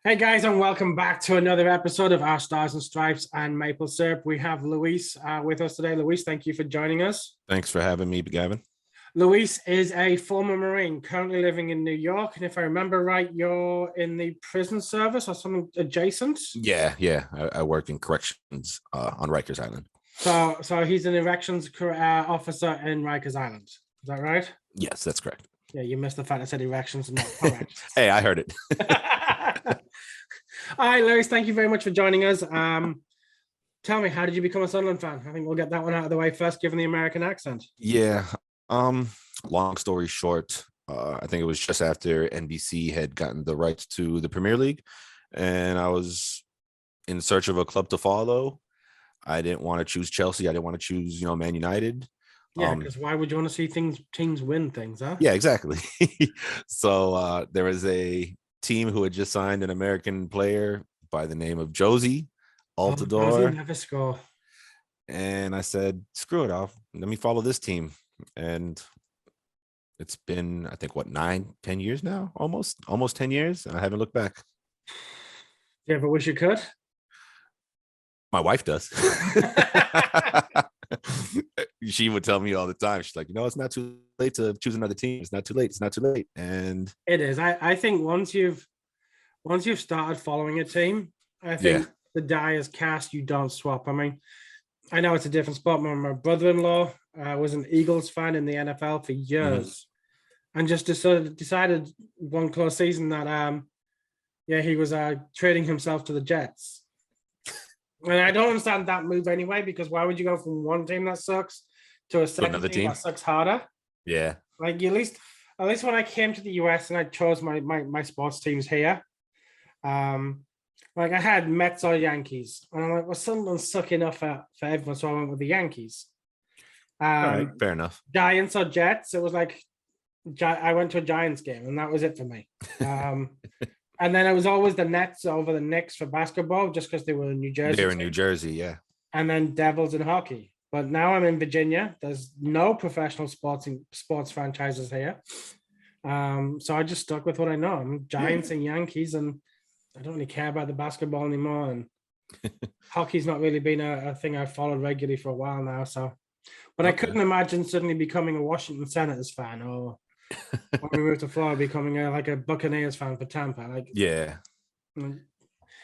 Hey guys, and welcome back to another episode of Our Stars and Stripes and Maple Syrup. We have Luis with us today. Luis, thank you for joining us. Thanks for having me, Gavin. Luis is a former Marine currently living in New York. And if I remember right, you're in the prison service or something adjacent? Yeah. I work in corrections on Rikers Island. So he's an erections officer in Rikers Island. Is that right? Yes, that's correct. Yeah, you missed the fact I said erections and not correct. Hey, I heard it. All right, Luis, thank you very much for joining us. Tell me, how did you become a Sunderland fan? I think we'll get that one out of the way first, given the American accent. Yeah. Long story short, I think it was just after NBC had gotten the rights to the Premier League, and I was in search of a club to follow. I didn't want to choose Chelsea. I didn't want to choose, Man United. Yeah, because why would you want to see teams win things, huh? Yeah, exactly. So there was a team who had just signed an American player by the name of Josie Altidore. Josie never score. And I said, screw it off. Let me follow this team. And it's been, I think, 9-10 years now? Almost 10 years. And I haven't looked back. Do you ever wish you could? My wife does. She would tell me all the time. She's like, it's not too late to choose another team. It's not too late. It's not too late. And it is. I think once you've started following a team, I think the die is cast. You don't swap. I mean, I know it's a different sport. My brother-in-law was an Eagles fan in the NFL for years, and just decided one close season that he was trading himself to the Jets. And I don't understand that move anyway, because why would you go from one team that sucks to a second team that sucks harder? Yeah. Like at least when I came to the US and I chose my sports teams here, like I had Mets or Yankees. And I'm like, well, Sunderland's suck enough for everyone, so I went with the Yankees. All right, fair enough. Giants or Jets, it was like I went to a Giants game and that was it for me. And then it was always the Nets over the Knicks for basketball, just because they were in New Jersey. They're in New Jersey, yeah. And then Devils in hockey. But now I'm in Virginia. There's no professional sports franchises here. So I just stuck with what I know. I'm Giants and Yankees, and I don't really care about the basketball anymore. And hockey's not really been a thing I've followed regularly for a while now. But I couldn't imagine suddenly becoming a Washington Senators fan or when we moved to Florida, becoming a Buccaneers fan for Tampa. And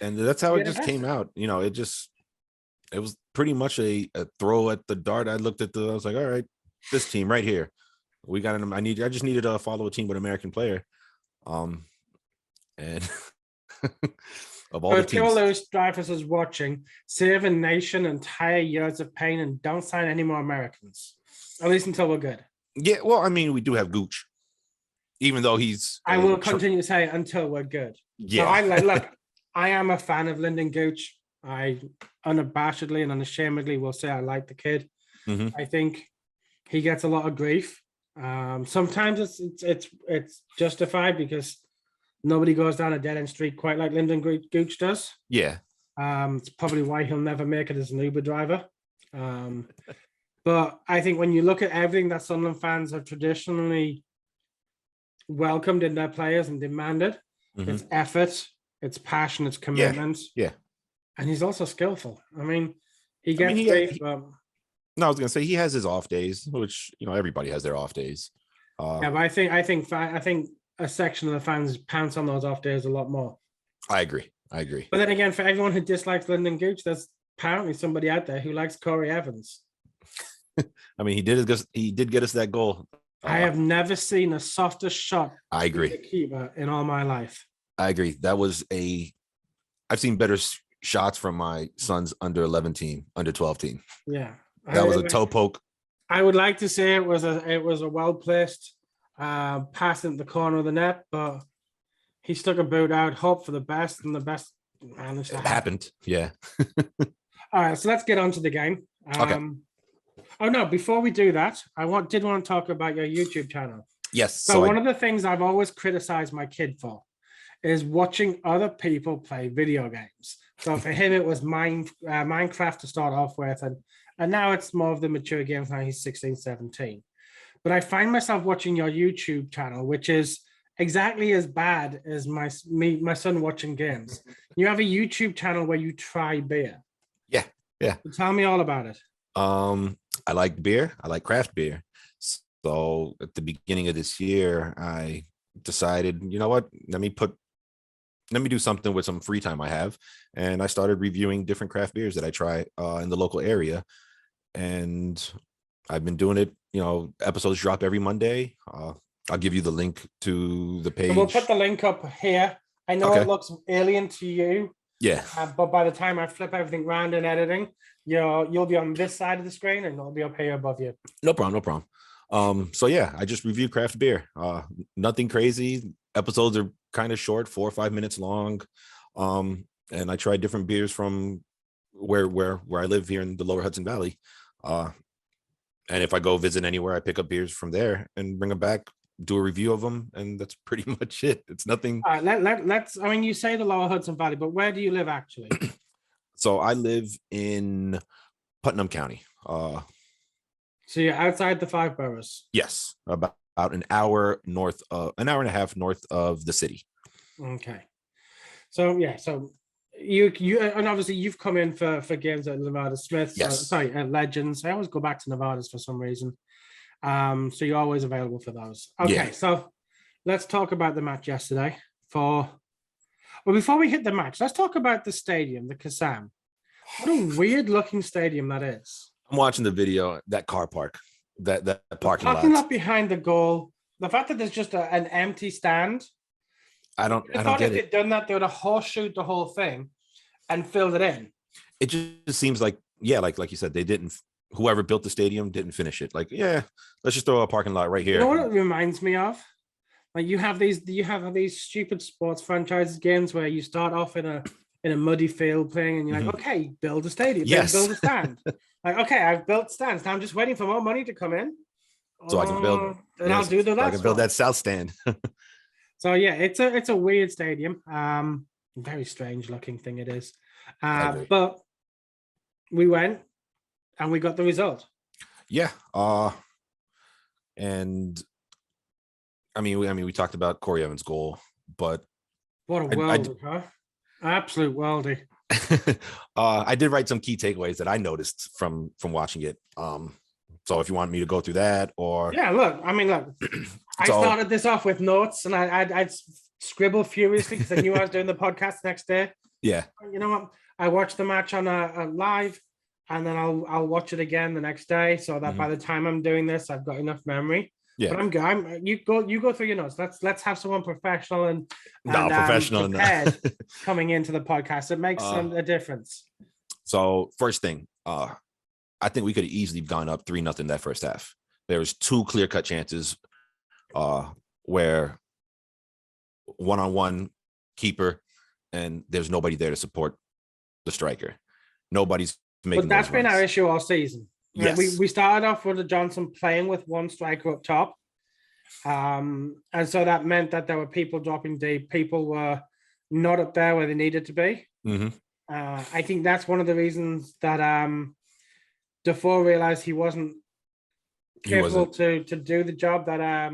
that's how it just came out. It was pretty much a throw at the dart. I looked at I was like, all right, this team right here. We got I just needed to follow a team with an American player. And of all the teams. All those drivers is watching, save a nation entire years of pain and don't sign any more Americans. At least until we're good. Yeah, well, I mean, we do have Gooch. Even though I will continue to say until we're good. Yeah. So look, I am a fan of Lyndon Gooch. I unabashedly and unashamedly will say I like the kid. I think he gets a lot of grief. Sometimes it's justified because nobody goes down a dead end street quite like Lyndon Gooch does. Yeah. It's probably why he'll never make it as an Uber driver. But I think when you look at everything that Sunderland fans have traditionally welcomed in their players and demanded, it's effort, it's passion, it's commitment. Yeah. And he's also skillful. I mean, he gets no, I was gonna say he has his off days, which everybody has their off days. But I think a section of the fans pounce on those off days a lot more. I agree. But then again, for everyone who dislikes Lyndon Gooch, there's apparently somebody out there who likes Corey Evans. I mean, he did get us that goal. I have never seen a softer shot. I agree. Keeper in all my life. I agree. That was I've seen better shots from my son's under 11 team, under 12 team. Yeah, that was a toe poke. I would like to say it was a well placed pass into the corner of the net, but he stuck a boot out, hope for the best, and the best managed to happen. Happened. Yeah. All right, so let's get on to the game. Okay. Oh no! Before we do that, did want to talk about your YouTube channel. Yes. So one of the things I've always criticized my kid for is watching other people play video games. So for him, it was Minecraft to start off with, and now it's more of the mature games. Now he's 16, 17. But I find myself watching your YouTube channel, which is exactly as bad as my son watching games. You have a YouTube channel where you try beer. Yeah, yeah. So tell me all about it. I like beer. I like craft beer. So at the beginning of this year, I decided, you know what? Let me do something with some free time I have, and I started reviewing different craft beers that I try in the local area, and I've been doing it. Episodes drop every Monday. I'll give you the link to the page. So we'll put the link up here. I know Okay. It looks alien to you. Yeah. But by the time I flip everything around in editing, you'll be on this side of the screen and it'll be up here above you. No problem. No problem. So yeah, I just reviewed craft beer. Nothing crazy. Episodes are kind of short, 4 or 5 minutes long. And I tried different beers from where I live here in the Lower Hudson Valley. And if I go visit anywhere, I pick up beers from there and bring them back, do a review of them, and that's pretty much it. It's nothing. All right, let's. I mean, you say the Lower Hudson Valley, but where do you live actually? So I live in Putnam County. So you're outside the 5 boroughs. Yes, about an hour and a half north of the city. Okay. So yeah, so you and obviously you've come in for games at Nevada Smith. Yes. At Legends. I always go back to Nevadas for some reason. So you're always available for those. Okay, yeah. So let's talk about the match yesterday. Before we hit the match, let's talk about the stadium, the Kassam. What a weird looking stadium that is. I'm watching the video, that car park, that parking lot behind the goal. The fact that there's just an empty stand. I don't get if they'd done that, they would have horseshoed the whole thing and filled it in. It just seems like, like you said, they didn't. Whoever built the stadium didn't finish it. Like, yeah, let's just throw a parking lot right here. You know what it reminds me of? Like you have these stupid sports franchise games where you start off in a muddy field playing, and you're like, okay, build a stadium, build a stand. Like, okay, I've built stands. Now I'm just waiting for more money to come in, so I can build. And I'll do the last. I can build that south stand. So yeah, it's a weird stadium. Very strange looking thing it is. But we went and we got the result. Yeah. And I mean, we talked about Corey Evans' goal, but what a worldie, huh? Absolute worldie. I did write some key takeaways that I noticed from watching it. So if you want me to go through that, or look. I started this off with notes, and I'd scribble furiously because I knew I was doing the podcast next day. Yeah. You know what? I watched the match on a live, and then I'll watch it again the next day, so that by the time I'm doing this, I've got enough memory. Yeah. But you go through your notes. Let's have someone professional and prepared coming into the podcast. It makes a difference. So first thing, I think we could have easily gone up 3-0 that first half. There was 2 clear-cut chances where one-on-one keeper, and there's nobody there to support the striker. Nobody's making. But that's been our issue all season. Yes. We started off with Johnson playing with one striker up top. And so that meant that there were people dropping deep. People were not up there where they needed to be. Mm-hmm. I think that's one of the reasons that Defoe realized he wasn't capable to do the job that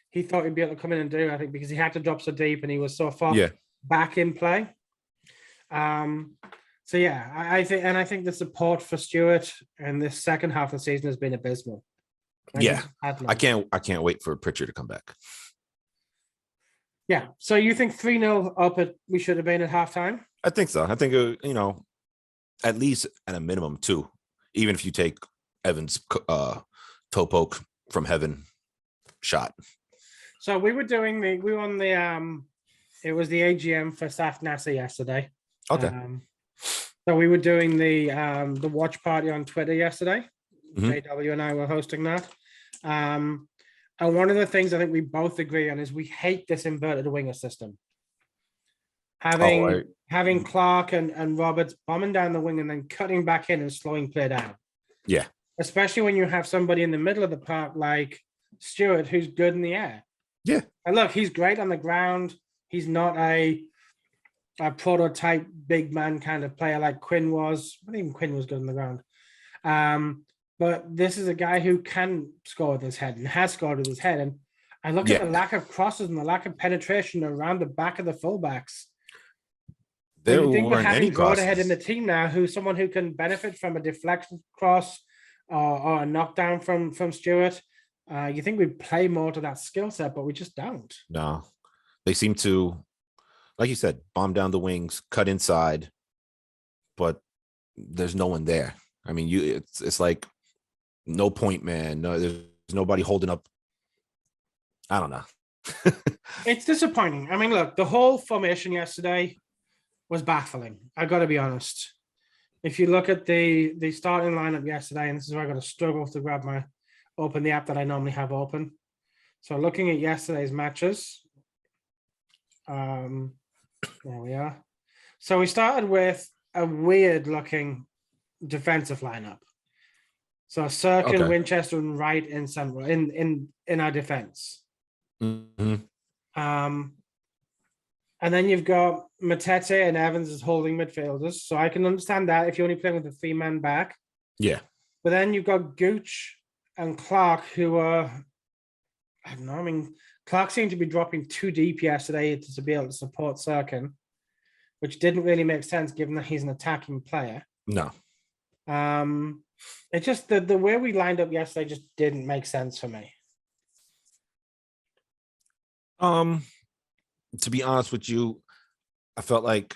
he thought he'd be able to come in and do. I think because he had to drop so deep and he was so far back in play. So yeah, I think the support for Stewart in this second half of the season has been abysmal. I can't wait for Pritchard to come back. Yeah. So you think 3-0 up we should have been at halftime? I think so. I think at least at a minimum 2, even if you take Evans' toe poke from heaven shot. So we were on the it was the AGM for Saf Nasser yesterday. Okay. So we were doing the watch party on Twitter yesterday. Mm-hmm. JW and I were hosting that. And one of the things I think we both agree on is we hate this inverted winger system. Having Clark and Roberts bombing down the wing and then cutting back in and slowing play down. Yeah. Especially when you have somebody in the middle of the park like Stewart who's good in the air. Yeah. And look, he's great on the ground. He's not a prototype big man kind of player like Quinn was. I think Quinn was good on the ground. But this is a guy who can score with his head and has scored with his head. And I look at Yeah, the lack of crosses and the lack of penetration around the back of the fullbacks. When there you think we're weren't any having Broadhead in the crosses. team now, who's someone who can benefit from a deflection cross or a knockdown from Stewart, you think we'd play more to that skill set, but we just don't. No, they seem to, like you said, bomb down the wings, cut inside, but there's no one there. I mean, it's like no point man. No, there's nobody holding up. I don't know. It's disappointing. I mean, look, the whole formation yesterday was baffling. I got to be honest. If you look at the starting lineup yesterday, and this is where I got to struggle to open the app that I normally have open. So looking at yesterday's matches, there we are. So we started with a weird looking defensive lineup. So Cirkin, Okay. Winchester, and Wright in central in our defense. Mm-hmm. And then you've got Matete and Evans as holding midfielders. So I can understand that if you're only playing with a 3-man back. Yeah. But then you've got Gooch and Clark, who are, I don't know, I mean, Clark seemed to be dropping too deep yesterday to be able to support Cirkin, which didn't really make sense given that he's an attacking player. No. It just, the way we lined up yesterday just didn't make sense for me. To be honest with you, I felt like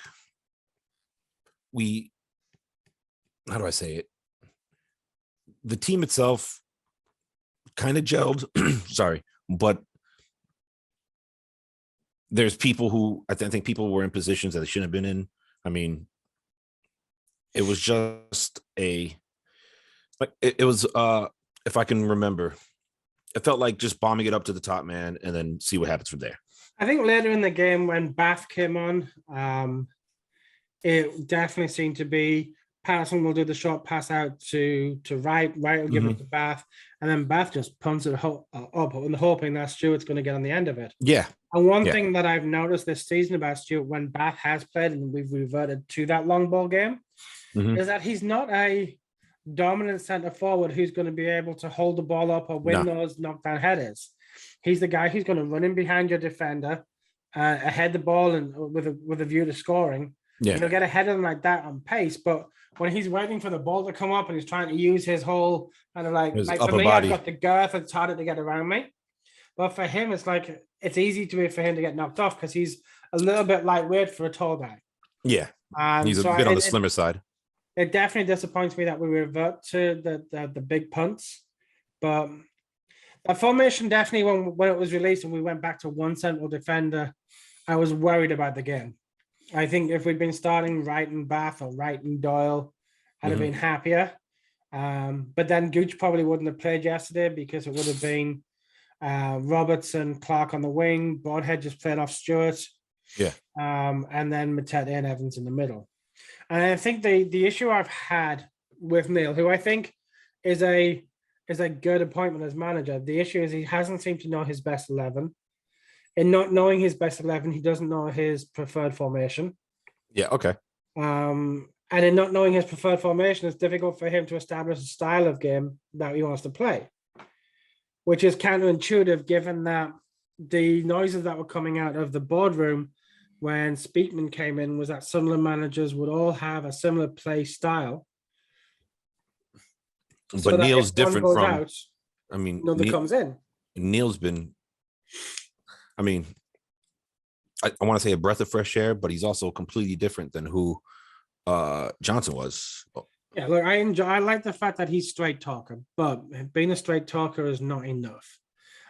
how do I say it? The team itself kind of gelled, sorry, but there's people who I think people were in positions that they shouldn't have been in. I mean, it was just it was if I can remember, it felt like just bombing it up to the top man and then see what happens from there. I think later in the game when Bath came on, it definitely seemed to be Patterson will do the short pass out to Wright. Wright will give it to Bath, and then Bath just punts it up and hoping that Stewart's going to get on the end of it. Yeah. And one thing that I've noticed this season about Stewart when Bath has played and we've reverted to that long ball game is that he's not a dominant centre forward who's going to be able to hold the ball up or win those knockdown headers. He's the guy who's going to run in behind your defender, ahead the ball and with a view to scoring. Yeah. He'll get ahead of them like that on pace, but when he's waiting for the ball to come up and he's trying to use his whole kind of like for me, body. I've got the girth, it's harder to get around me. But for him, it's like it's easy for him to get knocked off because he's a little bit lightweight for a tall guy. Yeah, he's a bit on the slimmer side. It definitely disappoints me that we revert to the big punts, but that formation definitely when it was released and we went back to one central defender, I was worried about the game. I think if we'd been starting Wright and Bath or Wright and Doyle, I'd have been happier. But then Gooch probably wouldn't have played yesterday because it would have been Robertson, Clark on the wing, Broadhead just played off Stewart. Yeah. And then Matete and Evans in the middle. And I think the issue I've had with Neil, who I think is a good appointment as manager, the issue is he hasn't seemed to know his best 11. In not knowing his best 11, he doesn't know his preferred formation. Yeah, okay. And in not knowing his preferred formation, it's difficult for him to establish a style of game that he wants to play, which is counterintuitive given that the noises that were coming out of the boardroom when Speakman came in was that Sunderland managers would all have a similar play style. But Neil's different from, out, I mean, another comes in. Neil's been, I mean, I want to say a breath of fresh air, but he's also completely different than who Johnson was. Yeah, look, I like the fact that he's straight talker, but being a straight talker is not enough.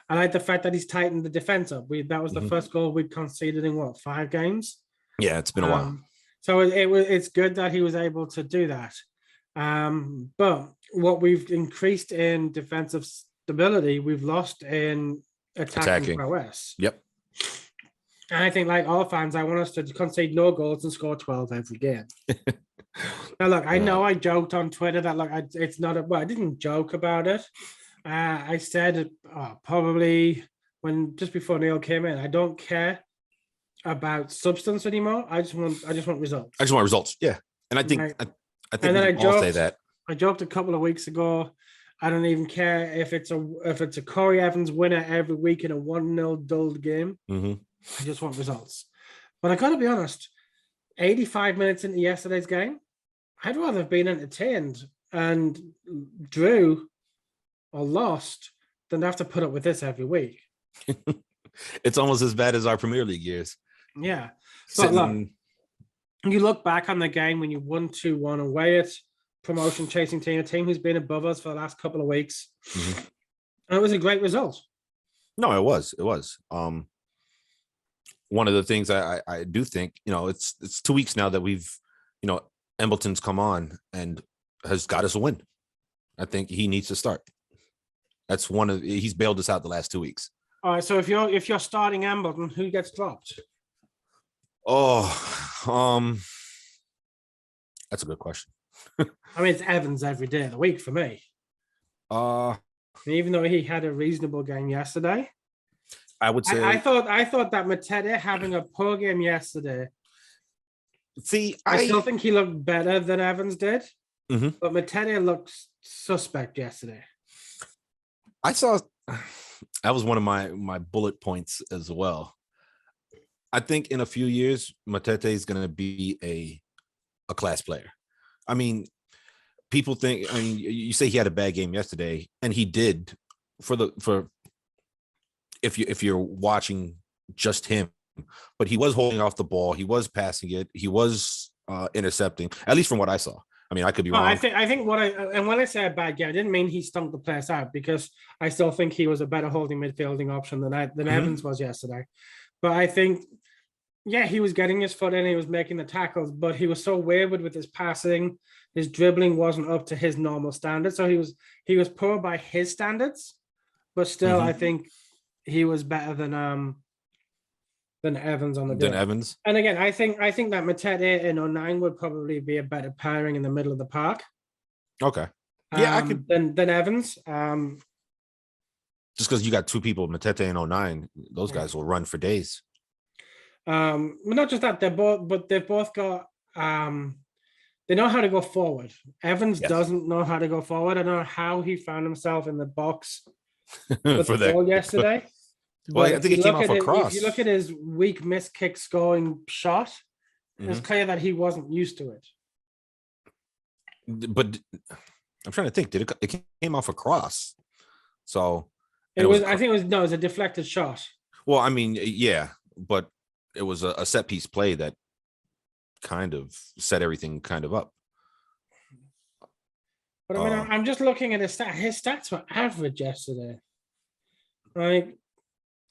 I like the fact that he's tightened the defense up. That was the first goal we'd conceded in 5 games. Yeah, it's been a while. So it's good that he was able to do that. But what we've increased in defensive stability, we've lost in attacking prowess. Yep. And I think, like all fans, I want us to concede no goals and score 12 every game. Now, look, I know I joked on Twitter that it's not I didn't joke about it. I said probably just before Neil came in, I don't care about substance anymore. I just want results. I just want results. Yeah, and I think I think and then we all say that. I joked a couple of weeks ago I don't even care if it's a Corey Evans winner every week in a 1-0 dulled game. Mm-hmm. I just want results. But I got to be honest, 85 minutes into yesterday's game, I'd rather have been entertained and drew or lost than have to put up with this every week. It's almost as bad as our Premier League years. Yeah. But look, you look back on the game when you won 2-1 away at promotion chasing team, a team who's been above us for the last couple of weeks. Mm-hmm. And it was a great result. No, it was. One of the things I do think, it's 2 weeks now that we've, Embleton's come on and has got us a win. I think he needs to start. That's he's bailed us out the last 2 weeks. All right. So if you're starting Embleton, who gets dropped? Oh, that's a good question. I mean, it's Evans every day of the week for me. Even though he had a reasonable game yesterday, I would say I thought that Matete having a poor game yesterday. See, I still think he looked better than Evans did, mm-hmm. but Matete looked suspect yesterday. I saw that was one of my bullet points as well. I think in a few years, Matete is going to be a class player. I mean, people think. I mean, you say he had a bad game yesterday, and he did. If you're watching just him, but he was holding off the ball, he was passing it, he was intercepting. At least from what I saw. I mean, I could be wrong. I think when I say a bad game, I didn't mean he stunk the place out, because I still think he was a better holding midfielding option than mm-hmm. Evans was yesterday. But I think, yeah, he was getting his foot in, he was making the tackles, but he was so wayward with his passing. His dribbling wasn't up to his normal standards, so he was poor by his standards. But still, mm-hmm. I think he was better than Evans on the day. Than Evans. And again, I think that Matete and 09 would probably be a better pairing in the middle of the park. Okay. Yeah, I could than Evans. Just because you got two people, Matete and 09, those guys will run for days. But not just that, they've both got they know how to go forward. Evans doesn't know how to go forward. I don't know how he found himself in the box with the goal yesterday. Well, I think it came off a cross. If you look at his weak miss kick scoring shot, mm-hmm. it's clear that he wasn't used to it. But I'm trying to think. It came off a cross? So it was. I think it was a deflected shot. Well, I mean, yeah, but it was a set piece play that kind of set everything kind of up. But I mean, I'm just looking at his stats. His stats were average yesterday, right?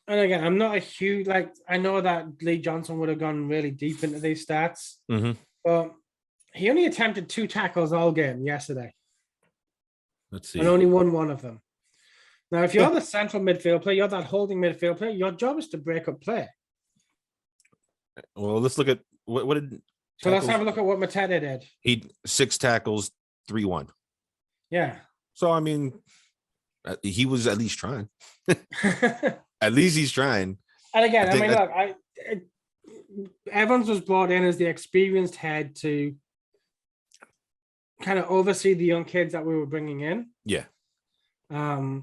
And again, I'm not a huge, I know that Lee Johnson would have gone really deep into these stats, mm-hmm. but he only attempted 2 tackles all game yesterday. Let's see. And only won one of them. Now, if you're the central midfield player, you're that holding midfield player, your job is to break up play. Well, let's look at what did. So let's have a look at what Matete did. He 6 tackles, 3-1. Yeah. So, I mean, he was at least trying. At least he's trying. And again, I mean, look, Evans was brought in as the experienced head to kind of oversee the young kids that we were bringing in. Yeah. And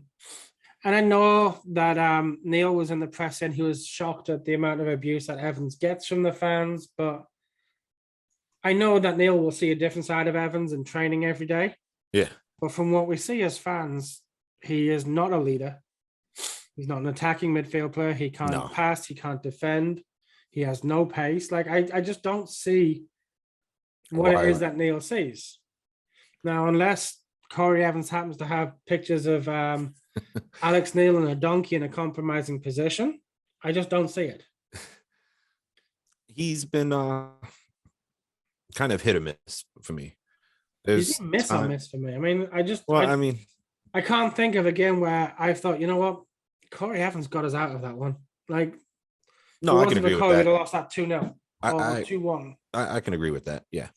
I know that Neil was in the press and he was shocked at the amount of abuse that Evans gets from the fans, but I know that Neil will see a different side of Evans in training every day. Yeah. But from what we see as fans, he is not a leader. He's not an attacking midfield player. He can't pass. He can't defend. He has no pace. I just don't see what it is that Neil sees. Now, unless Corey Evans happens to have pictures of Alex Neil and a donkey in a compromising position, I just don't see it. He's been kind of hit or miss for me. He's miss or miss for me. I mean, I can't think of a game where I thought, you know what, Corey Evans got us out of that one. No, I can agree with that. We'd have lost that 2-0 or 2-1. I can agree with that. Yeah.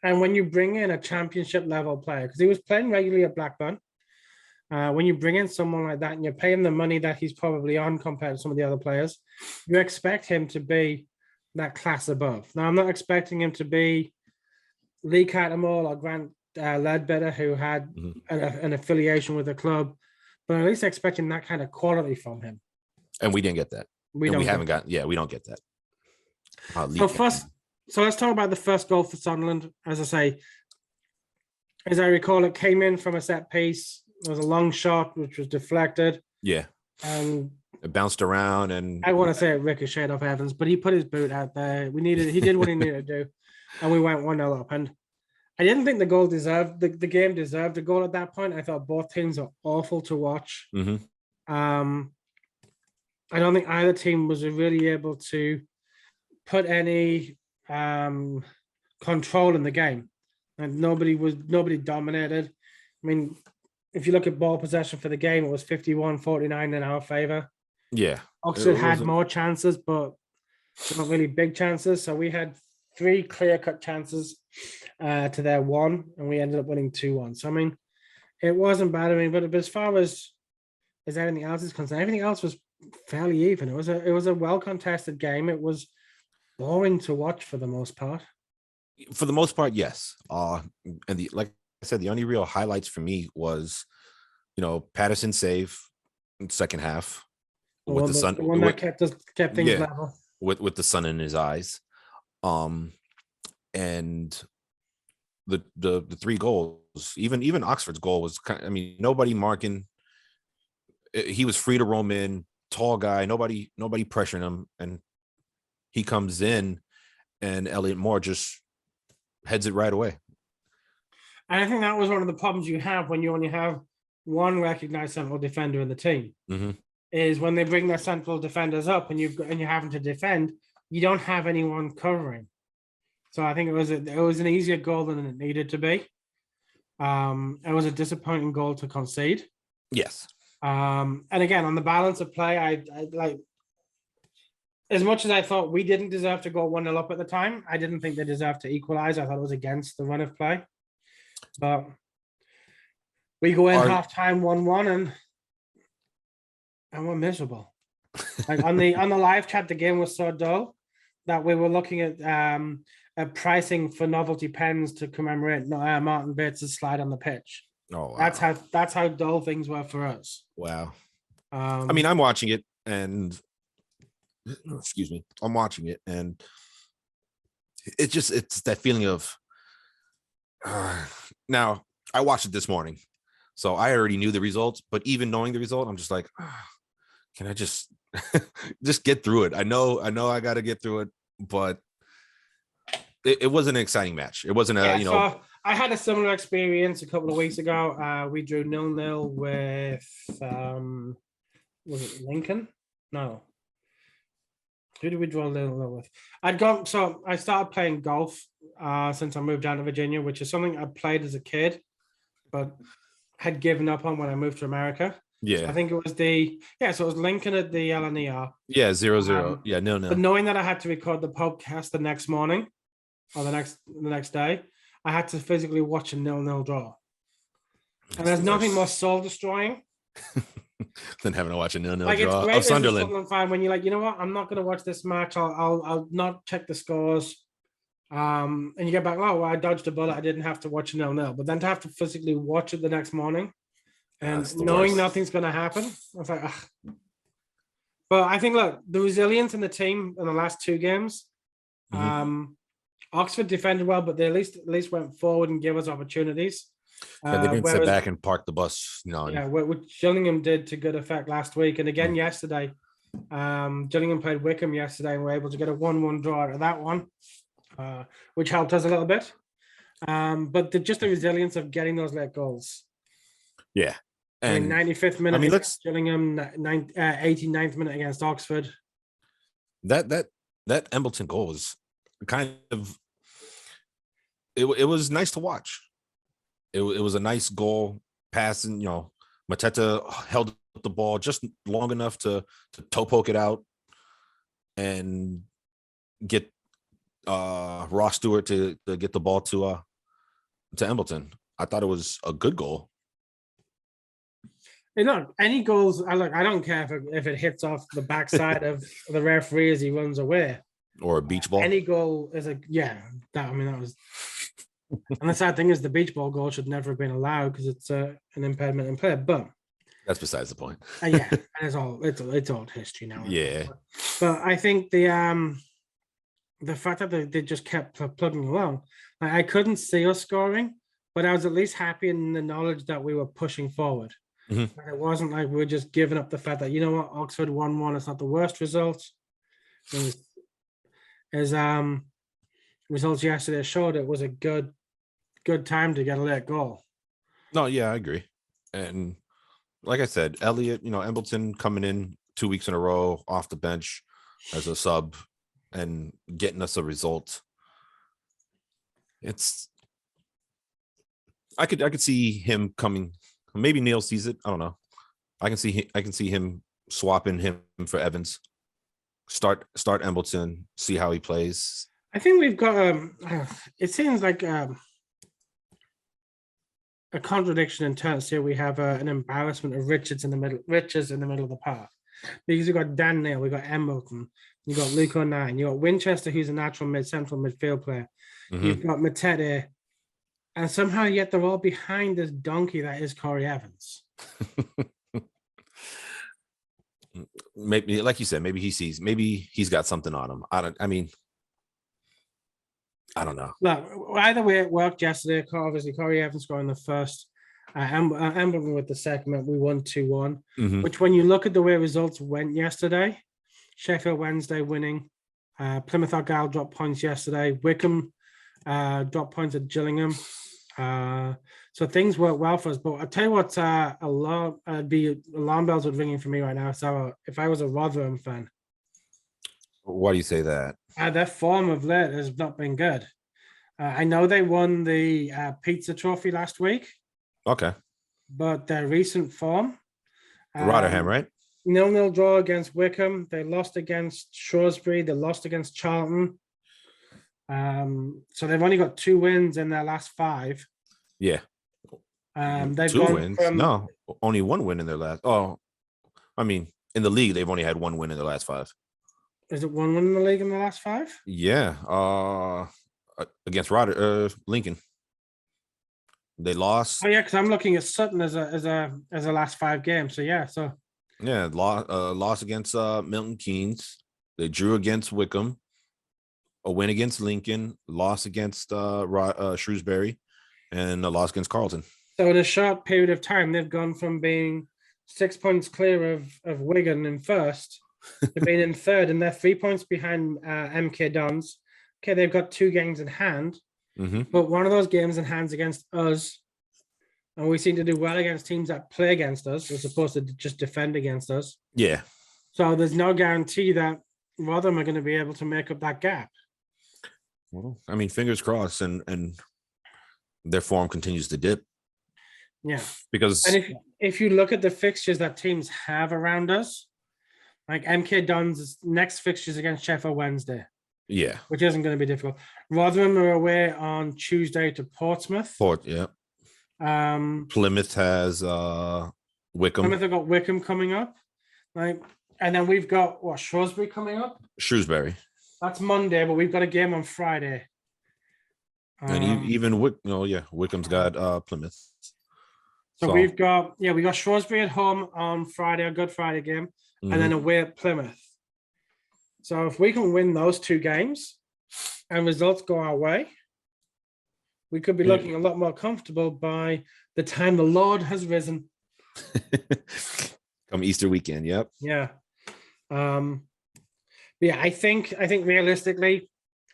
And when you bring in a championship level player, because he was playing regularly at Blackburn, when you bring in someone like that and you're paying the money that he's probably on compared to some of the other players, you expect him to be that class above. Now, I'm not expecting him to be Lee Catamall or Grant Ledbetter, who had an affiliation with the club, but at least expecting that kind of quality from him. And we didn't get that. We haven't gotten. Yeah, we don't get that. So let's talk about the first goal for Sunderland. As I say, as I recall, it came in from a set piece. It was a long shot, which was deflected. Yeah. And it bounced around, and I want to say it ricocheted off Evans, but he put his boot out there. He did what he needed to do, and we went 1-0 up. And I didn't think the goal deserved the game deserved a goal at that point. I thought both teams are awful to watch. I don't think either team was really able to put any control in the game, and nobody dominated. I mean, if you look at ball possession for the game, it was 51-49 in our favor. Yeah, Oxford had more chances, but not really big chances. So we had 3 clear-cut chances to their 1, and we ended up winning 2-1. So I mean, it wasn't bad. I mean, but as far as anything else is concerned, everything else was fairly even. It was a well-contested game. It was boring to watch for the most part. For the most part, yes. And like I said, the only real highlights for me was, Patterson's save in the second half with the sun. The one that kept things level. With the sun in his eyes. And the 3 goals, even Oxford's goal was nobody marking. He was free to roam in, tall guy, nobody pressuring him, and he comes in, and Elliot Moore just heads it right away. And I think that was one of the problems you have when you only have one recognized central defender in the team. Is when they bring their central defenders up and you're having to defend, you don't have anyone covering. So I think it was an easier goal than it needed to be. It was a disappointing goal to concede. Yes. And again, on the balance of play, I like, as much as I thought we didn't deserve to go 1-0 up at the time, I didn't think they deserved to equalize. I thought it was against the run of play. But we go in halftime 1-1 and we're miserable. Like on the live chat, the game was so dull that we were looking at pricing for novelty pens to commemorate Martin Bates' slide on the pitch. Oh, wow. That's how dull things were for us. Wow. I'm watching it, and excuse me, I'm watching it, and it's that feeling of now I watched it this morning, so I already knew the results, but even knowing the result, I'm just like, can I just get through it? I know I got to get through it, but it wasn't an exciting match. It wasn't So I had a similar experience a couple of weeks ago. We drew 0-0 with was it Lincoln? No. Who did we draw 0-0 with? I started playing golf since I moved down to Virginia, which is something I played as a kid, but had given up on when I moved to America. Yeah. So I think it was so it was Lincoln at the LNER. Yeah, 0-0. Yeah, no. But knowing that I had to record the podcast the next morning or the next day, I had to physically watch a 0-0 draw. And there's nothing more soul destroying than having to watch a 0-0 like draw it's great of Sunderland. Sunderland fan when you're like, you know what, I'm not going to watch this match. I'll not check the scores. And you get back, oh, well, I dodged a bullet. I didn't have to watch a 0-0. But then to have to physically watch it the next morning and knowing nothing's going to happen, I was like, ugh. But I think, look, the resilience in the team in the last 2 games, Oxford defended well, but they at least went forward and gave us opportunities. They didn't sit back and park the bus. Which Gillingham did to good effect last week. And again, yesterday, Gillingham played Wickham yesterday and were able to get a 1-1 draw out of that one, which helped us a little bit. But just the resilience of getting those late goals. Yeah. And 95th minute against Gillingham, 89th minute against Oxford. That Embleton goal was kind of it was nice to watch. It was a nice goal, passing, Mateta held the ball just long enough to toe poke it out and get Ross Stewart to get the ball to Embleton. I thought it was a good goal. Hey, look, any goals, I don't care if it hits off the backside of the referee as he runs away. Or a beach ball. Any goal is that was And the sad thing is the beach ball goal should never have been allowed because it's an impediment in play. But That's besides the point. yeah, it's old history now. Yeah. But I think the fact that they just kept plugging along, I couldn't see us scoring, but I was at least happy in the knowledge that we were pushing forward. Mhm. It wasn't like we were just giving up the fact that, you know what, Oxford 1-1, it's not the worst result. As results yesterday showed, it was a good time to get a late goal. No, yeah, I agree. And like I said, Elliott, Embleton coming in 2 weeks in a row off the bench as a sub and getting us a result. I could see him coming. Maybe Neil sees it. I don't know. I can see him swapping him for Evans. Start Embleton, see how he plays. I think we've got it seems like a contradiction in terms here. We have an embarrassment of Richards in the middle of the park, because we've got Dan Neil, we've got Embleton, you've got Luke O'Nien, you've got Winchester, who's a natural central midfield player. You've got Matete, and somehow yet they're all behind this donkey that is Corey Evans. Maybe, like you said, maybe he's got something on him. I don't know. Look, either way, it worked yesterday. Obviously, Corey Evans scoring the first, Embleton with the second. We won 2-1. Which, when you look at the way results went yesterday, Sheffield Wednesday winning, Plymouth Argyle dropped points yesterday, Wickham dropped points at Gillingham. So things work well for us. But I'll tell you what, alarm bells would ringing for me right now. So if I was a Rotherham fan. Why do you say that? Their form of late has not been good. I know they won the pizza trophy last week. Okay. But their recent form. Rotherham, right? 0-0 draw against Wickham. They lost against Shrewsbury. They lost against Charlton. So they've only got 2 wins in their last 5. Yeah. They've 2 gone wins. from, No, only 1 win in their last. Oh, I mean, in the league, they've only had 1 win in their last 5. Is it 1 win in the league in the last 5? Yeah. Against Lincoln. They lost. Oh yeah, because I'm looking at Sutton as a last 5 games. So yeah, loss against Milton Keynes. They drew against Wickham. A win against Lincoln, loss against Shrewsbury, and a loss against Carlton. So in a short period of time, they've gone from being 6 points clear of Wigan in first to being in third, and they're 3 points behind MK Dons. Okay, they've got 2 games in hand, but one of those games in hand's against us, and we seem to do well against teams that play against us as opposed to just defend against us. Yeah. So there's no guarantee that Rotherham are going to be able to make up that gap. Well, I mean, fingers crossed, and their form continues to dip. Yeah, because if you look at the fixtures that teams have around us, like MK Dons' next fixtures against Sheffield Wednesday. Yeah, which isn't going to be difficult. Rotherham are away on Tuesday to Portsmouth. Yeah. Plymouth has Wickham. Plymouth have got Wickham coming up, and then we've got Shrewsbury coming up. Shrewsbury. That's Monday, but we've got a game on Friday. And even Wickham's got Plymouth. So we got Shrewsbury at home on Friday, a Good Friday game, and then away at Plymouth. So if we can win those 2 games and results go our way, we could be looking a lot more comfortable by the time the Lord has risen. Come Easter weekend, yep. Yeah. Yeah, I think realistically,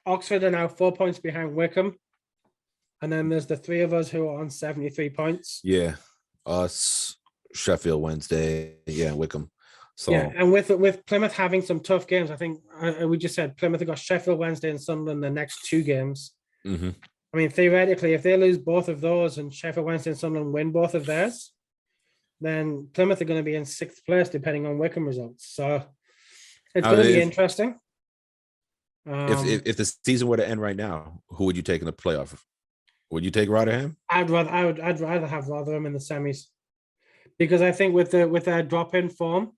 Oxford are now 4 points behind Wickham. And then there's the 3 of us who are on 73 points. Yeah. Us, Sheffield Wednesday, Wickham. So yeah, and with Plymouth having some tough games, I think we just said Plymouth have got Sheffield Wednesday and Sunderland the next 2 games. I mean, theoretically, if they lose both of those and Sheffield Wednesday and Sunderland win both of theirs, then Plymouth are going to be in 6th place depending on Wickham results. So it's going to be interesting. If the season were to end right now, who would you take in the playoff? Would you take Rotherham? I'd rather have Rotherham in the semis, because I think with their drop in form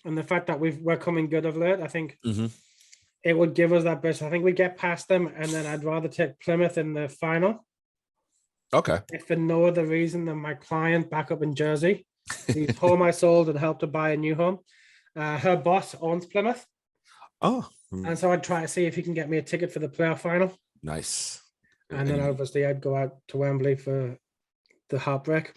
and the fact that we're coming good of late, I think it would give us that best. I think we get past them, and then I'd rather take Plymouth in the final. Okay. if for no other reason than my client back up in Jersey, whose home I sold and helped her buy a new home. Her boss owns Plymouth. Oh, And so I'd try to see if he can get me a ticket for the playoff final. nice. And then obviously I'd go out to Wembley for the heartbreak.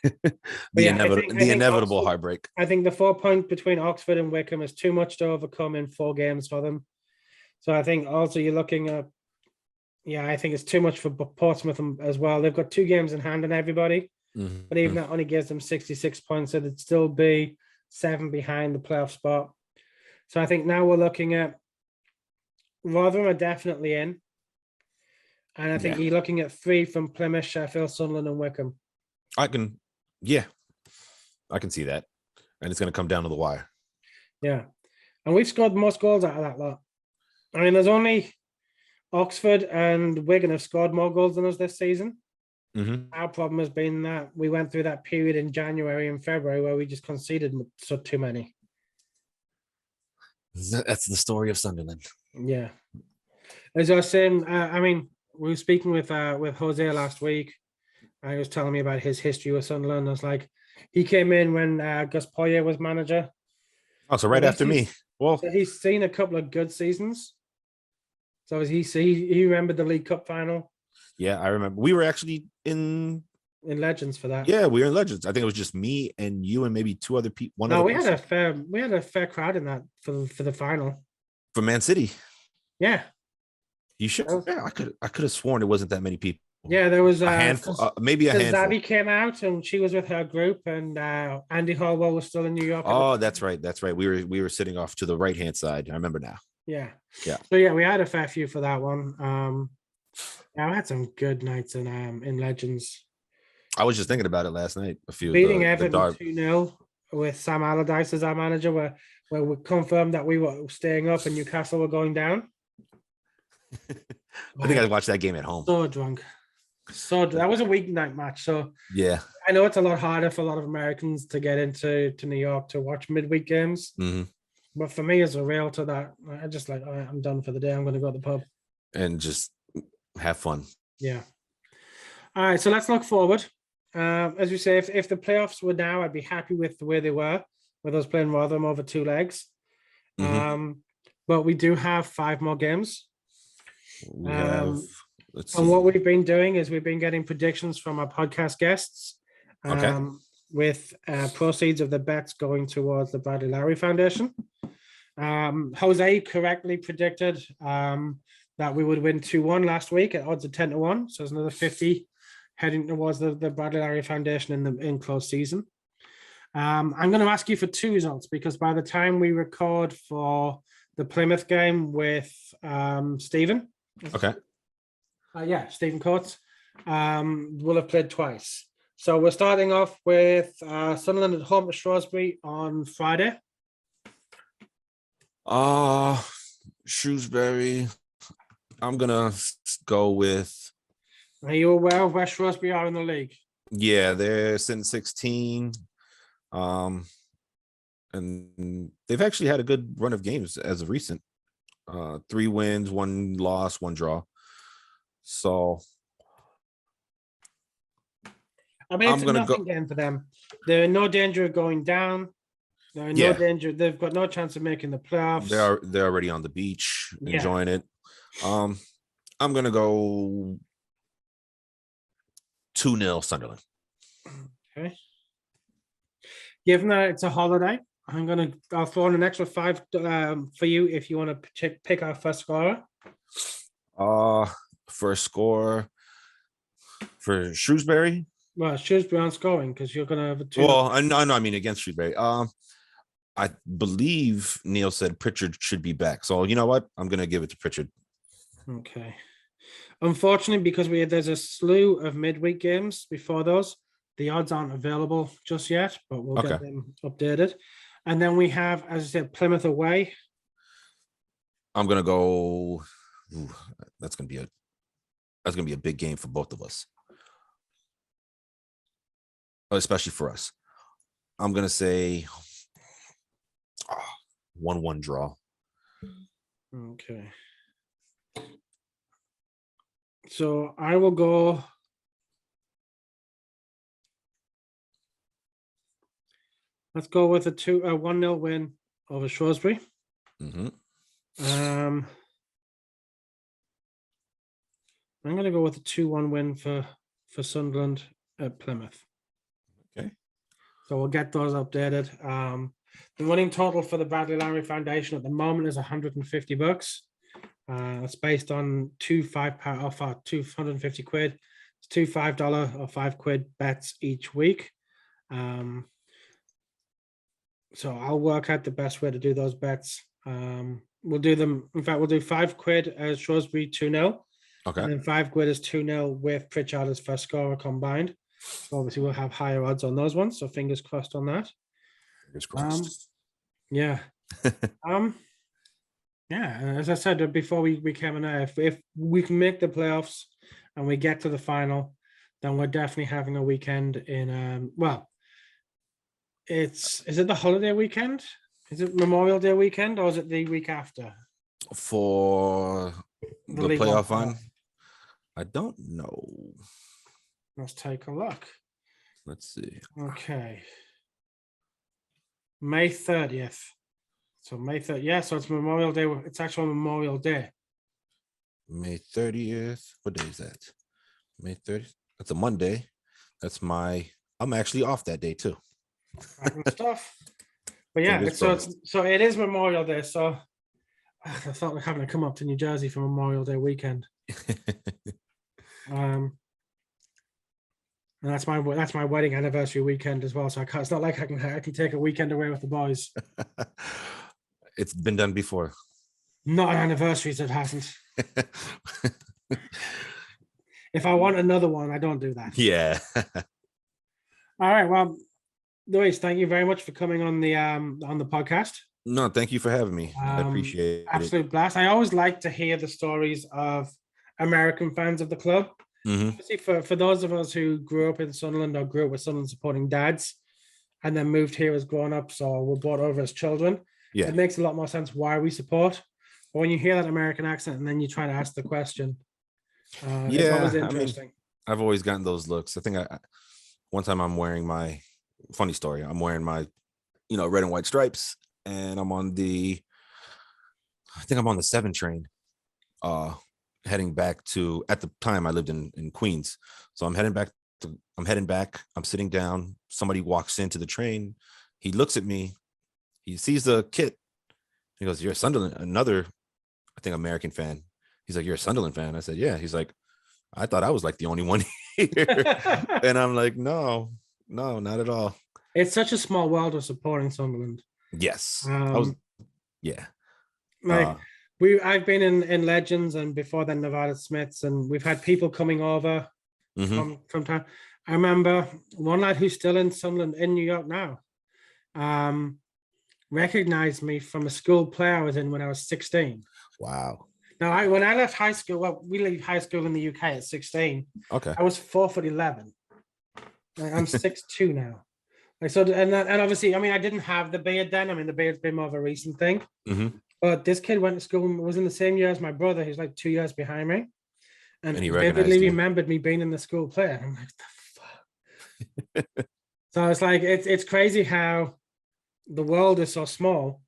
the yeah, I think inevitable Oxford, heartbreak. I think the 4 point between Oxford and Wickham is too much to overcome in 4 games for them. So I think also you're looking at, I think it's too much for Portsmouth as well. They've got 2 games in hand on everybody, but even that only gives them 66 points. So they'd still be 7 behind the playoff spot. So I think now we're looking at Rotherham are definitely in. And I think you're looking at 3 from Plymouth, Sheffield, Sunderland, and Wickham. I can see that. And it's going to come down to the wire. Yeah. And we've scored the most goals out of that lot. I mean, there's only Oxford and Wigan have scored more goals than us this season. Our problem has been that we went through that period in January and February where we just conceded so too many. That's the story of Sunderland. Yeah. As I was saying, I mean, we were speaking with Jose last week. He was telling me about his history with Sunderland. I was like, he came in when Gus Poyet was manager. Oh, so right after me. Well, so he's seen a couple of good seasons. So he remembered the League Cup final. Yeah, I remember. We were actually in Legends for that. Yeah, we were in Legends. I think it was just me and you and maybe 2 other people. No, we had a fair crowd in that for the final. For Man City. Yeah. You should. Yeah, I could have sworn it wasn't that many people. Yeah, there was a handful, maybe a handful. Zabi came out and she was with her group, and Andy Harwell was still in New York. Oh, that's right. That's right. We were sitting off to the right hand side. I remember now. Yeah. Yeah. So yeah, we had a fair few for that one. Yeah, I had some good nights in Legends. I was just thinking about it last night. A few beating Everton 2-0 with Sam Allardyce as our manager, where we confirmed that we were staying up and Newcastle were going down. I think I watched that game at home. So drunk. That was a weeknight match. So yeah, I know it's a lot harder for a lot of Americans to get into New York to watch midweek games. But for me as a realtor, that I just like, I'm done for the day. I'm going to go to the pub and just have fun. Yeah. All right. So let's look forward. As we say, if the playoffs were now, I'd be happy with the way they were, with us playing Rotherham over 2 legs. But we do have 5 more games. And what we've been doing is we've been getting predictions from our podcast guests, with proceeds of the bets going towards the Bradley Lowry Foundation. Jose correctly predicted that we would win 2-1 last week at odds of 10-1. So there's another 50 heading towards the Bradley Lowry Foundation in the close season. I'm going to ask you for 2 results, because by the time we record for the Plymouth game with Stephen. Stephen Coates will have played twice. So we're starting off with Sunderland at home to Shrewsbury on Friday. Shrewsbury. I'm going to go with. Are you aware of where Shrewsbury are in the league? Yeah, they're sitting 16. And they've actually had a good run of games as of recent. 3 wins, 1 loss, 1 draw. So I mean, it's a nothing game for them. They're in no danger of going down. They're in no danger. They've got no chance of making the playoffs. They're already on the beach enjoying it. I'm gonna go 2-0 Sunderland. Okay. Given that it's a holiday, I'll throw in an extra 5 for you if you want to pick our first scorer. First score for Shrewsbury. Well, Shrewsbury aren't scoring because you're going to have a 2. Well, I mean against Shrewsbury. I believe Neil said Pritchard should be back. So you know what? I'm going to give it to Pritchard. Okay. Unfortunately, because there's a slew of midweek games before those, the odds aren't available just yet, but we'll get them updated. And then we have, as I said, Plymouth away. I'm going to go. That's going to be a big game for both of us, especially for us. I'm going to say 1-1 draw. Okay. So I will go Let's go with a 1-0 win over Shrewsbury. Mm-hmm. I'm going to go with a 2-1 win for Sunderland at Plymouth. Okay. So we'll get those updated. The winning total for the Bradley Lowry Foundation at the moment is $150. It's based on two £250. It's two $5 or £5 bets each week. So I'll work out the best way to do those bets. We'll do them. In fact, we'll do £5 as Shrewsbury 2-0. Okay. And then £5 is 2-0 with Pritchard as first scorer combined. So obviously we'll have higher odds on those ones. So fingers crossed on that. Fingers crossed. Yeah. Yeah. As I said before we came in, if we can make the playoffs and we get to the final, then we're definitely having a weekend in is it the holiday weekend? Is it Memorial Day weekend or is it the week after? For the playoff one? I don't know. Let's take a look. Let's see. Okay. May 30th. So May 30th. Yeah, so it's Memorial Day. It's actually Memorial Day. May 30th. What day is that? May 30th. That's a Monday. I'm actually off that day too. Stuff. But yeah, so it is Memorial Day. So I thought we're having to come up to New Jersey for Memorial Day weekend. And that's my wedding anniversary weekend as well. So it's not like I can take a weekend away with the boys. It's been done before. Not on anniversaries, it hasn't. If I want another one, I don't do that. Yeah. All right. Well, Luis, thank you very much for coming on the podcast. No, thank you for having me. I appreciate it. Absolute blast. I always like to hear the stories of American fans of the club. Mm-hmm. Obviously, for those of us who grew up in Sunderland or grew up with Sunderland supporting dads and then moved here as grown-ups or were brought over as children, it makes a lot more sense why we support. But when you hear that American accent and then you try to ask the question, it's always interesting. I've always gotten those looks. I think one time I'm wearing my funny story. I'm wearing my, red and white stripes, and I'm on the 7 train, heading back to, at the time I lived in Queens. So I'm heading back. I'm sitting down. Somebody walks into the train. He looks at me. He sees the kit. He goes, "You're a Sunderland," another, I think, American fan. He's like, "You're a Sunderland fan?" I said, "Yeah." He's like, "I thought I was like the only one here." And I'm like, no, not at all. It's such a small world of supporting Sunderland. Yes. Yeah. I've been in Legends and before then Nevada Smiths, and we've had people coming over from time. I remember one lad who's still in Sunderland in New York now recognized me from a school play I was in when I was 16. Wow. Now, when I left high school, we leave high school in the UK at 16. Okay. I was 4'11". I'm 6'2" now. And obviously, I didn't have the beard then. The beard's been more of a recent thing. Mm-hmm. But this kid went to school and was in the same year as my brother. He's like 2 years behind me. And he vividly remembered me being in the school play. I'm like, the fuck? So it's like, it's crazy how the world is so small.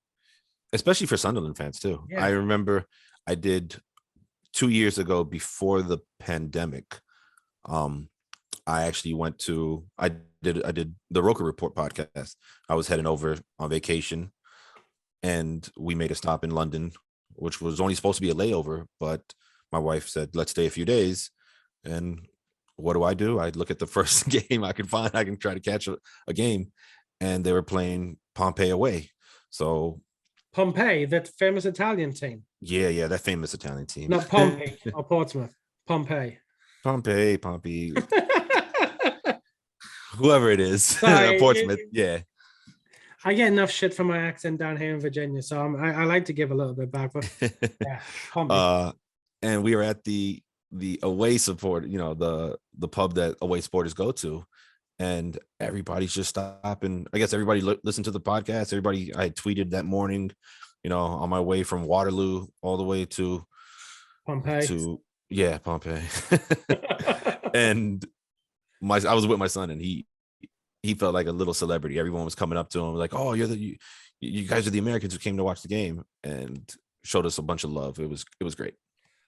Especially for Sunderland fans too. Yeah. I remember I did 2 years ago before the pandemic. I actually went to, I did the Roker Report podcast. I was heading over on vacation and we made a stop in London, which was only supposed to be a layover, but my wife said, "Let's stay a few days." And what do? I look at the first game I can find. I can try to catch a game, and they were playing Pompey away. So Pompey, that famous Italian team. Yeah, that famous Italian team. Not Pompey or Portsmouth. Pompey. Whoever it is. Portsmouth. Yeah. I get enough shit for my accent down here in Virginia, so I like to give a little bit back. But yeah, and we were at the away support, the pub that away supporters go to, and everybody's just stopping. I guess everybody listened to the podcast. I had tweeted that morning, on my way from Waterloo all the way to Pompeii. Pompeii. And I was with my son, and he he felt like a little celebrity. Everyone was coming up to him like, "Oh, you guys are the Americans who came to watch the game," and showed us a bunch of love. It was great.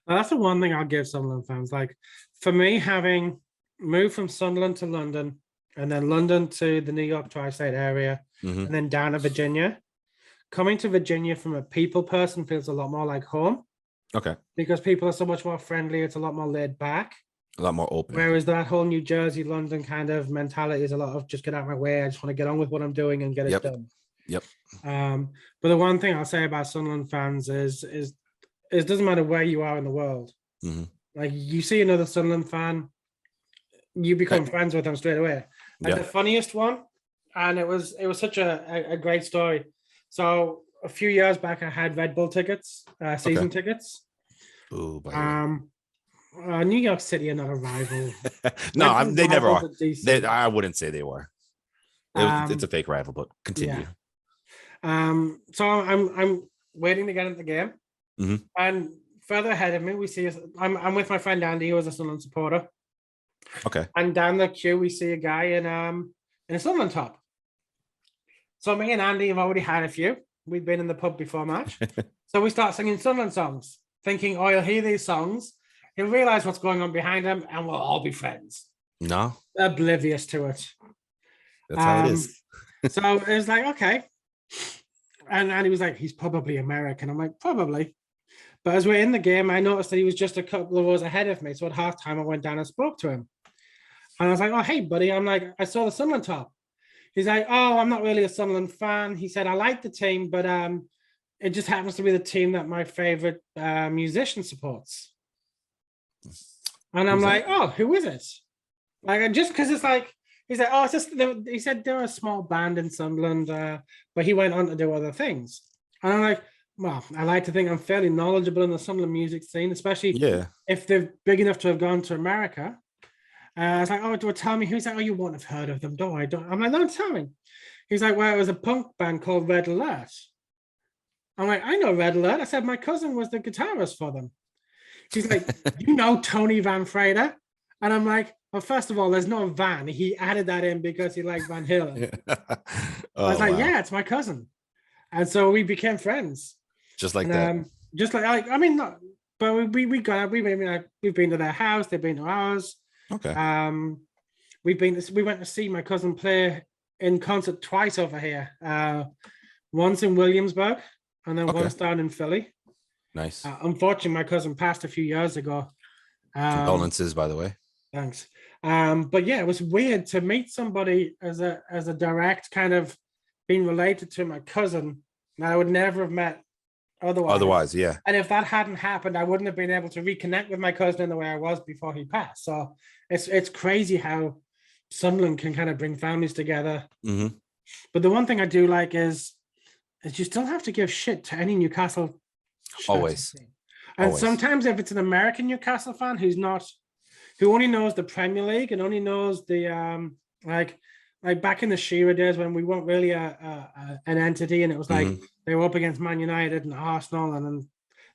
That's the one thing I'll give Sunderland fans. Like for me, having moved from Sunderland to London and then London to the New York tri-state area and then down to Virginia, coming to Virginia from a people person feels a lot more like home. Okay. Because people are so much more friendly. It's a lot more laid back. A lot more open. Whereas that whole New Jersey, London kind of mentality is a lot of just get out of my way. I just want to get on with what I'm doing and get it done. Yep. But the one thing I'll say about Sunderland fans is it doesn't matter where you are in the world. Like you see another Sunderland fan, you become friends with them straight away. And the funniest one, and it was such a great story. So a few years back, I had Red Bull tickets, season tickets. Ooh, New York City are not a rival. No, they never are. I wouldn't say they were. It's a fake rival, but continue. So I'm waiting to get into the game, and further ahead of me, we see I'm with my friend Andy, who is a Sunderland supporter. Okay. And down the queue, we see a guy in a Sunderland top. So me and Andy have already had a few. We've been in the pub before match, so we start singing Sunderland songs, thinking, "Oh, he'll hear these songs, he'll realize what's going on behind him, and we'll all be friends." No, oblivious to it. That's how it is. So it was like, okay. And he was like, he's probably American. I'm like, probably. But as we're in the game, I noticed that he was just a couple of rows ahead of me. So at halftime, I went down and spoke to him. And I was like, oh, hey, buddy. I'm like, I saw the Sunderland top. He's like, oh, I'm not really a Sunderland fan. He said, I like the team, but it just happens to be the team that my favorite musician supports. And I'm like, oh, who is it? Like, just because it's like, he's like, oh, it's just, he said they're a small band in Sunderland, but he went on to do other things. And I'm like, well, I like to think I'm fairly knowledgeable in the Sunderland music scene, especially if they're big enough to have gone to America. I was like, oh, do I tell me? He's like, oh, you won't have heard of them, don't I? I'm like, no, tell me. He's like, well, it was a punk band called Red Alert. I'm like, I know Red Alert. I said, my cousin was the guitarist for them. He's like, you know Tony Van Freder? And I'm like, well, first of all, there's no Van. He added that in because he liked Van Halen. I was like, yeah, it's my cousin. And so we became friends. Just like that. Just like, I mean, not, but we we've been to their house. They've been to ours. Okay. We went to see my cousin play in concert twice over here. Once in Williamsburg and then once down in Philly. Nice. Unfortunately, my cousin passed a few years ago. Condolences, by the way. Thanks. But yeah, it was weird to meet somebody as a direct kind of being related to my cousin that I would never have met otherwise. Yeah. And if that hadn't happened, I wouldn't have been able to reconnect with my cousin in the way I was before he passed. So it's crazy how Sunderland can kind of bring families together. But the one thing I do like is you still have to give shit to any Newcastle. Always. And sometimes if it's an American Newcastle fan who only knows the Premier League and only knows the like back in the Shearer days when we weren't really an entity, and it was like they were up against Man United and Arsenal, and then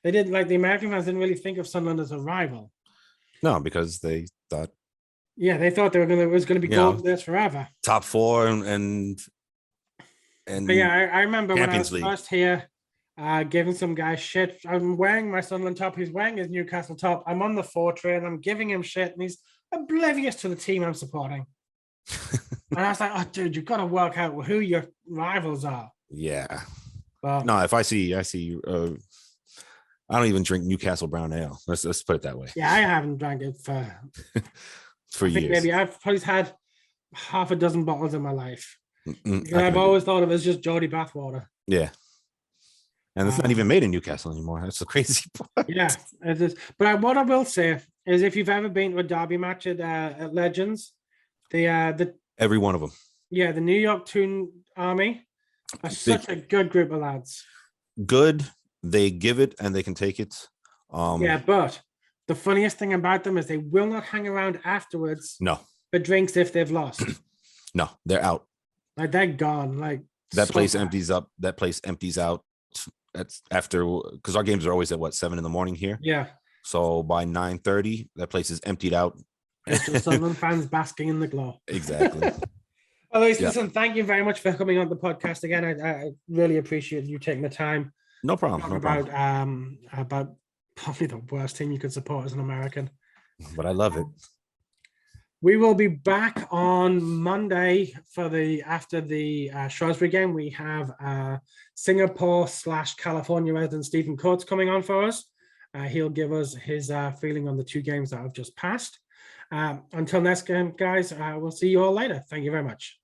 they didn't, like, the American fans didn't really think of Sunderland as a rival. No, because they thought, they thought it was going to be gold this forever, top four and. But yeah, I remember when I was first here, giving some guy shit. I'm wearing my Sunderland top. He's wearing his Newcastle top. I'm on the 4 train. I'm giving him shit, and he's oblivious to the team I'm supporting. And I was like, oh, dude, you've got to work out who your rivals are. Yeah. Well, no, if I see, I don't even drink Newcastle brown ale. Let's put it that way. Yeah, I haven't drank it for years. Maybe I've probably had half a dozen bottles in my life. I've always thought of it as just Geordie bathwater. Yeah. And it's not even made in Newcastle anymore. That's the crazy part. Yeah, it is. But what I will say is, if you've ever been to a derby match at Legends, every one of them. Yeah, the New York Toon Army are such a good group of lads. Good. They give it and they can take it. Yeah, but the funniest thing about them is they will not hang around afterwards. No. For drinks if they've lost. No, they're out. Like, they're gone. Like, that place empties up. That place empties out. That's after, because our games are always at 7 a.m. here. Yeah. So by 9:30, that place is emptied out. It's just Sunderland fans basking in the glow. Exactly. Alois, Yeah, listen, thank you very much for coming on the podcast again. I really appreciate you taking the time no to problem, talk no problem. about probably the worst team you could support as an American. But I love it. We will be back on Monday for after the Shrewsbury game. We have Singapore/California resident Stephen Coates coming on for us. He'll give us his feeling on the two games that have just passed. Until next game, guys, we'll see you all later. Thank you very much.